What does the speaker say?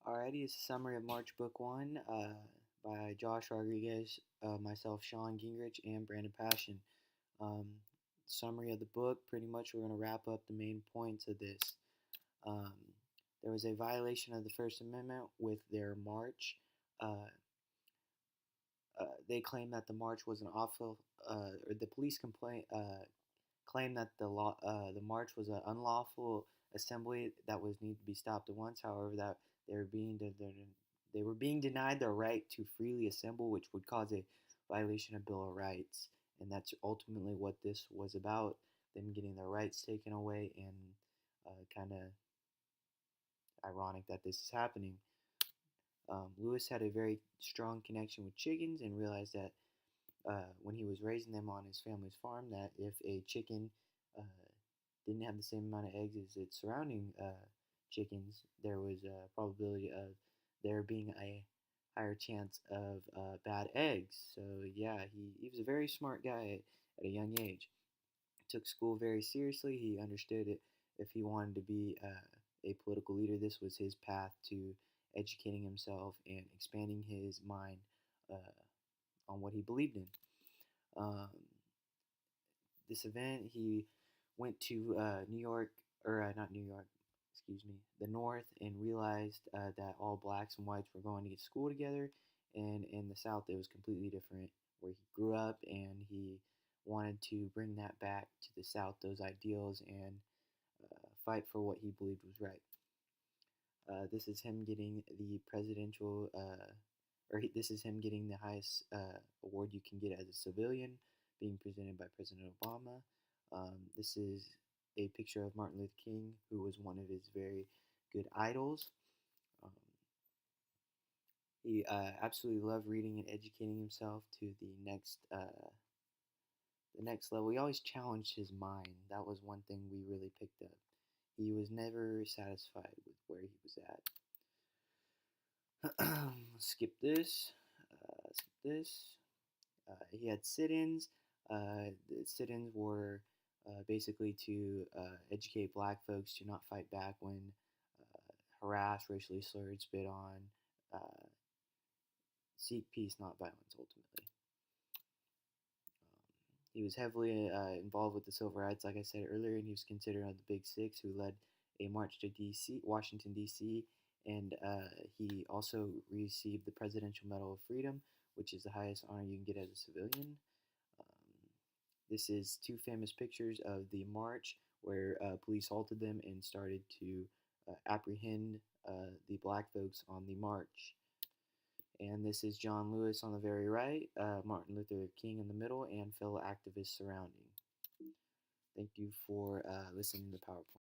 Alrighty, it's a summary of March Book 1 by Josh Rodriguez, myself, Sean Gingrich, and Brandon Passion. Um, Summary of the book, pretty much we're going to wrap up the main points of this. Um, there was a violation of the First Amendment with their march. They claimed that the march was an awful, or the police claimed that the march was an unlawful assembly that was need to be stopped at once. However, that they were being they were being denied their right to freely assemble, which would cause a violation of Bill of Rights, and that's ultimately what this was about: them getting their rights taken away. And kind of ironic that this is happening. Lewis had a very strong connection with chickens and realized that when he was raising them on his family's farm, that if a chicken uh, didn't have the same amount of eggs as its surrounding chickens, there was a probability of there being a higher chance of bad eggs. So yeah, he was a very smart guy at a young age. Took school very seriously. He understood it. If he wanted to be a political leader, this was his path to educating himself and expanding his mind on what he believed in. Um, this event, he went to New York, or not New York, excuse me, the North, and realized that all blacks and whites were going to get school together. And in the South, it was completely different, where he grew up, and he wanted to bring that back to the South, those ideals, and fight for what he believed was right. This is him getting the presidential, this is him getting the highest award you can get as a civilian, being presented by President Obama. This is a picture of Martin Luther King, who was one of his very good idols. Um, he absolutely loved reading and educating himself to the next level. He always challenged his mind. That was one thing we really picked up. He was never satisfied with where he was at. Skip this. Skip this. He had sit-ins. The sit-ins were basically to educate black folks to not fight back when harassed, racially slurred, spit on, seek peace, not violence, ultimately. He was heavily involved with the civil rights, like I said earlier, and he was considered one of the Big Six who led a march to D.C., Washington, D.C., and he also received the Presidential Medal of Freedom, which is the highest honor you can get as a civilian. This is two famous pictures of the march where police halted them and started to apprehend the black folks on the march. And this is John Lewis on the very right, Martin Luther King in the middle, and fellow activists surrounding. Thank you for listening to the PowerPoint.